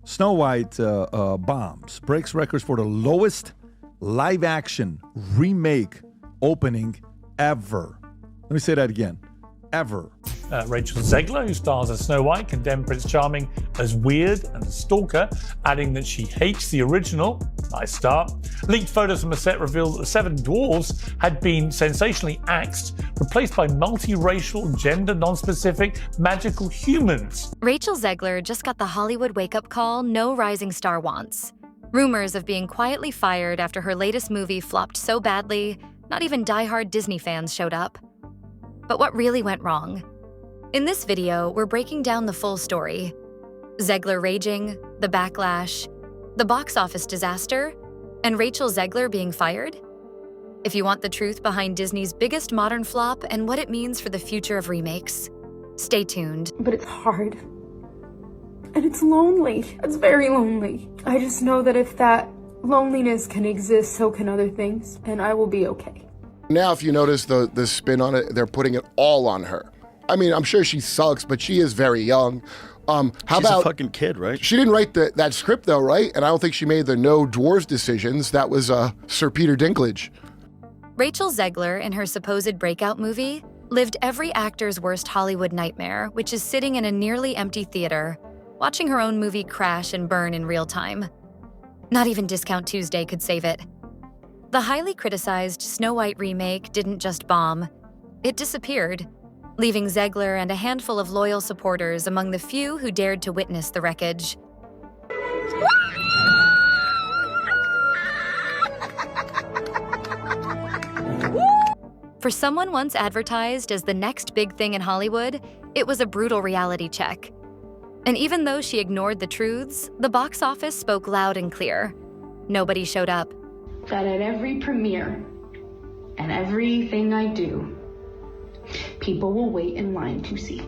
Snow White bombs, breaks records for the lowest live-action remake opening ever. Let me say that again. Ever. Rachel Zegler, who stars as Snow White, condemned Prince Charming as weird and a stalker, adding that she hates the original. Nice start. Leaked photos from a set revealed that the 7 dwarves had been sensationally axed, replaced by multiracial, gender non-specific, magical humans. Rachel Zegler just got the Hollywood wake-up call no rising star wants. Rumors of being quietly fired after her latest movie flopped so badly, not even die-hard Disney fans showed up. But what really went wrong? In this video, we're breaking down the full story. Zegler raging, the backlash, the box office disaster, and Rachel Zegler being fired? If you want the truth behind Disney's biggest modern flop and what it means for the future of remakes, stay tuned. But it's hard. And it's lonely. It's very lonely. I just know that if that loneliness can exist, so can other things, and I will be okay. Now, if you notice the spin on it, they're putting it all on her. I mean, I'm sure she sucks, but she is very young. She's a fucking kid, right? She didn't write that script, though, right? And I don't think she made the no dwarves decisions. That was Sir Peter Dinklage. Rachel Zegler, in her supposed breakout movie, lived every actor's worst Hollywood nightmare, which is sitting in a nearly empty theater, watching her own movie crash and burn in real time. Not even Discount Tuesday could save it. The highly criticized Snow White remake didn't just bomb, it disappeared, leaving Zegler and a handful of loyal supporters among the few who dared to witness the wreckage. For someone once advertised as the next big thing in Hollywood, it was a brutal reality check. And even though she ignored the truths, the box office spoke loud and clear. Nobody showed up. That at every premiere and everything I do, people will wait in line to see.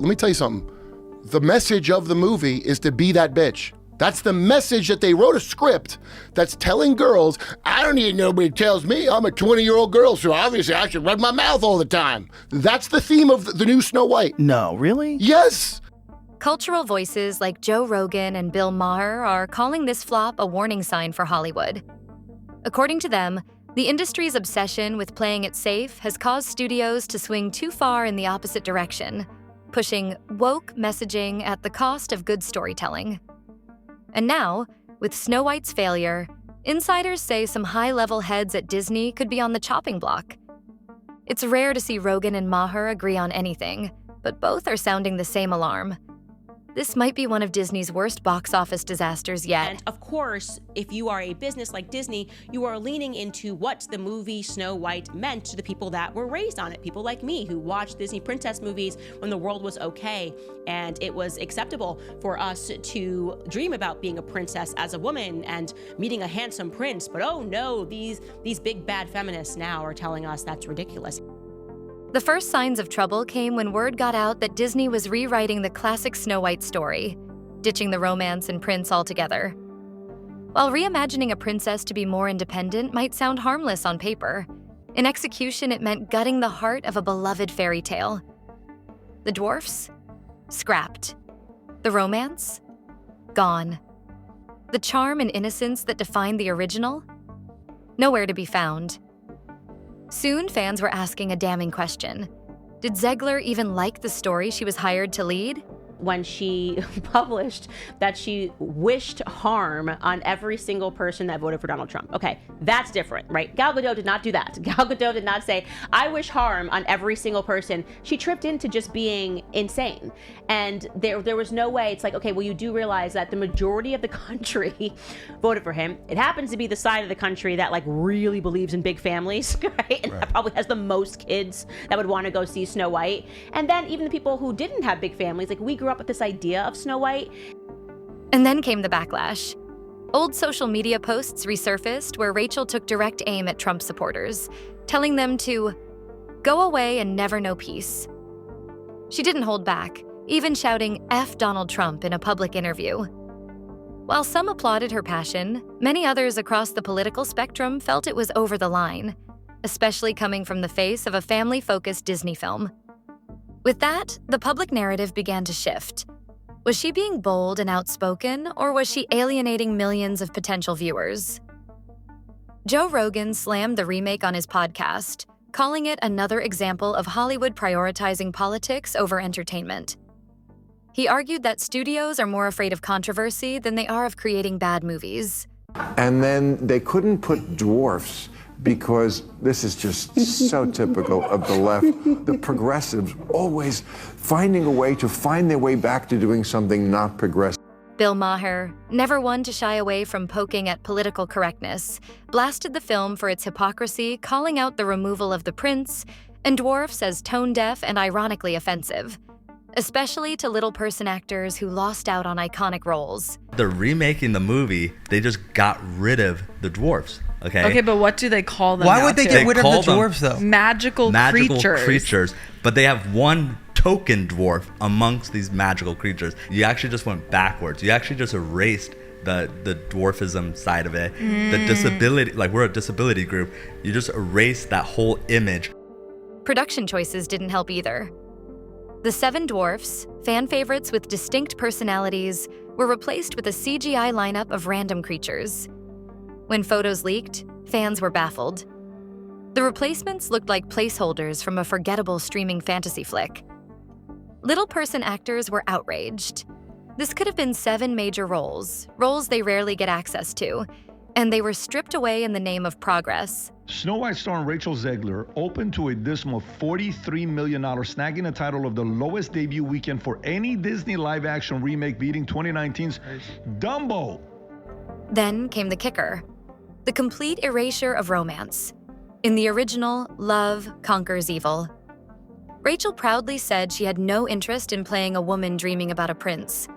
Let me tell you something. The message of the movie is to be that bitch. That's the message that they wrote a script that's telling girls, I don't need nobody tells me. I'm a 20-year-old girl, so obviously I should run my mouth all the time. That's the theme of the new Snow White. No, really? Yes. Cultural voices like Joe Rogan and Bill Maher are calling this flop a warning sign for Hollywood. According to them, the industry's obsession with playing it safe has caused studios to swing too far in the opposite direction, pushing woke messaging at the cost of good storytelling. And now, with Snow White's failure, insiders say some high-level heads at Disney could be on the chopping block. It's rare to see Rogan and Maher agree on anything, but both are sounding the same alarm. This might be one of Disney's worst box office disasters yet. And of course, if you are a business like Disney, you are leaning into what the movie Snow White meant to the people that were raised on it. People like me who watched Disney princess movies when the world was okay and it was acceptable for us to dream about being a princess as a woman and meeting a handsome prince. But oh no, these big bad feminists now are telling us that's ridiculous. The first signs of trouble came when word got out that Disney was rewriting the classic Snow White story, ditching the romance and prince altogether. While reimagining a princess to be more independent might sound harmless on paper, in execution it meant gutting the heart of a beloved fairy tale. The dwarfs? Scrapped. The romance? Gone. The charm and innocence that defined the original? Nowhere to be found. Soon, fans were asking a damning question. Did Zegler even like the story she was hired to lead? When she published that she wished harm on every single person that voted for Donald Trump. Okay, that's different, right? Gal Gadot did not do that. Gal Gadot did not say, I wish harm on every single person. She tripped into just being insane. And there was no way. It's like, okay, well, you do realize that the majority of the country voted for him. It happens to be the side of the country that like really believes in big families, right? And that probably has the most kids that would want to go see Snow White. And then even the people who didn't have big families, like we grew up with this idea of Snow White. And then came the backlash. Old social media posts resurfaced where Rachel took direct aim at Trump supporters, telling them to go away and never know peace. She didn't hold back, even shouting F Donald Trump in a public interview. While some applauded her passion, many others across the political spectrum felt it was over the line. especially coming from the face of a family-focused Disney film. With that, the public narrative began to shift. Was she being bold and outspoken, or was she alienating millions of potential viewers? Joe Rogan slammed the remake on his podcast, calling it another example of Hollywood prioritizing politics over entertainment. He argued that studios are more afraid of controversy than they are of creating bad movies. And then they couldn't put dwarfs because this is just so typical of the left. The progressives always finding a way to find their way back to doing something not progressive. Bill Maher, never one to shy away from poking at political correctness, blasted the film for its hypocrisy, calling out the removal of the prince and dwarfs as tone-deaf and ironically offensive, especially to little person actors who lost out on iconic roles. They're remaking the movie, they just got rid of the dwarfs, okay? Okay, but what do they call them? Why would they get rid of the dwarfs, though? Magical creatures. But they have one token dwarf amongst these magical creatures. You actually just went backwards. You actually just erased the dwarfism side of it. The disability, like we're a disability group, you just erased that whole image. Production choices didn't help either. The 7 dwarfs, fan favorites with distinct personalities, were replaced with a CGI lineup of random creatures. When photos leaked, fans were baffled. The replacements looked like placeholders from a forgettable streaming fantasy flick. Little person actors were outraged. This could have been 7 major roles they rarely get access to, and they were stripped away in the name of progress. Snow White starring Rachel Zegler opened to a dismal $43 million, snagging the title of the lowest debut weekend for any Disney live-action remake, beating 2019's Dumbo. Then came the kicker, the complete erasure of romance. In the original, love conquers evil. Rachel proudly said she had no interest in playing a woman dreaming about a prince.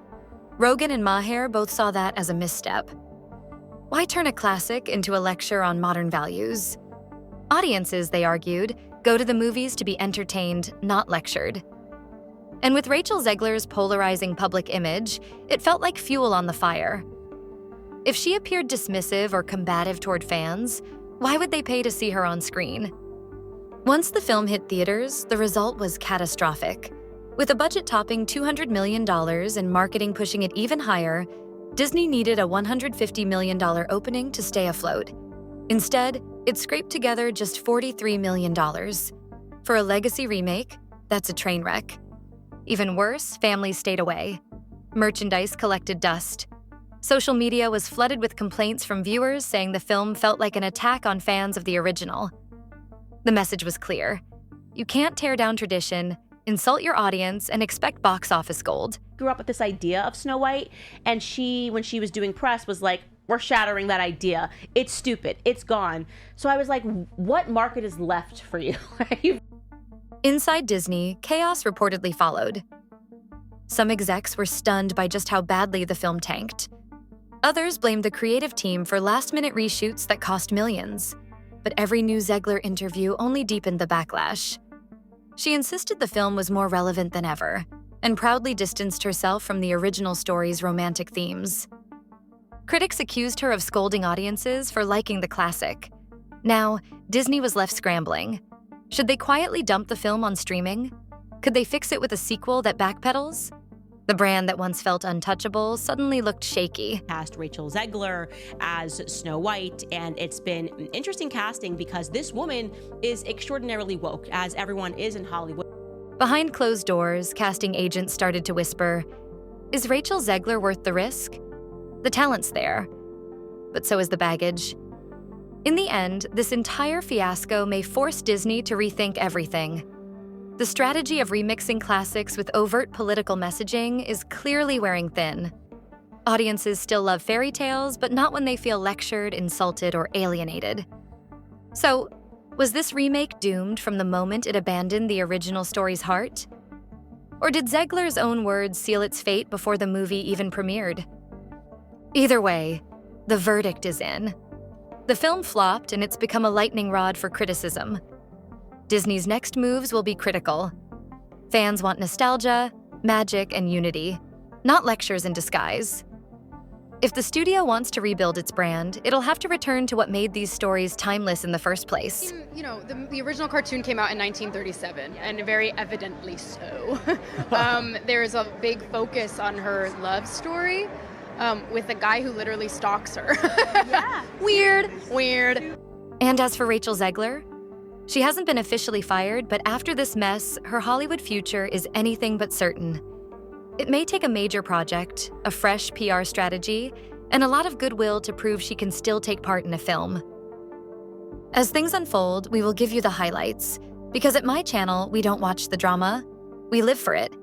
Rogan and Maher both saw that as a misstep. Why turn a classic into a lecture on modern values? Audiences, they argued, go to the movies to be entertained, not lectured. And with Rachel Zegler's polarizing public image, it felt like fuel on the fire. If she appeared dismissive or combative toward fans, why would they pay to see her on screen? Once the film hit theaters, the result was catastrophic. With a budget topping $200 million and marketing pushing it even higher, Disney needed a $150 million opening to stay afloat. Instead, it scraped together just $43 million. For a legacy remake, that's a train wreck. Even worse, families stayed away. Merchandise collected dust. Social media was flooded with complaints from viewers saying the film felt like an attack on fans of the original. The message was clear. You can't tear down tradition, insult your audience, and expect box office gold. Grew up with this idea of Snow White, and she, when she was doing press, was like, we're shattering that idea. It's stupid. It's gone. So I was like, what market is left for you? Inside Disney, chaos reportedly followed. Some execs were stunned by just how badly the film tanked. Others blamed the creative team for last-minute reshoots that cost millions. But every new Zegler interview only deepened the backlash. She insisted the film was more relevant than ever, and proudly distanced herself from the original story's romantic themes. Critics accused her of scolding audiences for liking the classic. Now, Disney was left scrambling. Should they quietly dump the film on streaming? Could they fix it with a sequel that backpedals? The brand that once felt untouchable suddenly looked shaky. Cast Rachel Zegler as Snow White, and it's been interesting casting because this woman is extraordinarily woke, as everyone is in Hollywood. Behind closed doors, casting agents started to whisper, is Rachel Zegler worth the risk? The talent's there, but so is the baggage. In the end, this entire fiasco may force Disney to rethink everything. The strategy of remixing classics with overt political messaging is clearly wearing thin. Audiences still love fairy tales, but not when they feel lectured, insulted, or alienated. So, was this remake doomed from the moment it abandoned the original story's heart? Or did Zegler's own words seal its fate before the movie even premiered? Either way, the verdict is in. The film flopped, and it's become a lightning rod for criticism. Disney's next moves will be critical. Fans want nostalgia, magic, and unity, not lectures in disguise. If the studio wants to rebuild its brand, it'll have to return to what made these stories timeless in the first place. You know, the original cartoon came out in 1937, and very evidently so. There's a big focus on her love story with a guy who literally stalks her. Yeah. Weird. And as for Rachel Zegler, she hasn't been officially fired, but after this mess, her Hollywood future is anything but certain. It may take a major project, a fresh PR strategy, and a lot of goodwill to prove she can still take part in a film. As things unfold, we will give you the highlights, because at my channel, we don't watch the drama, we live for it.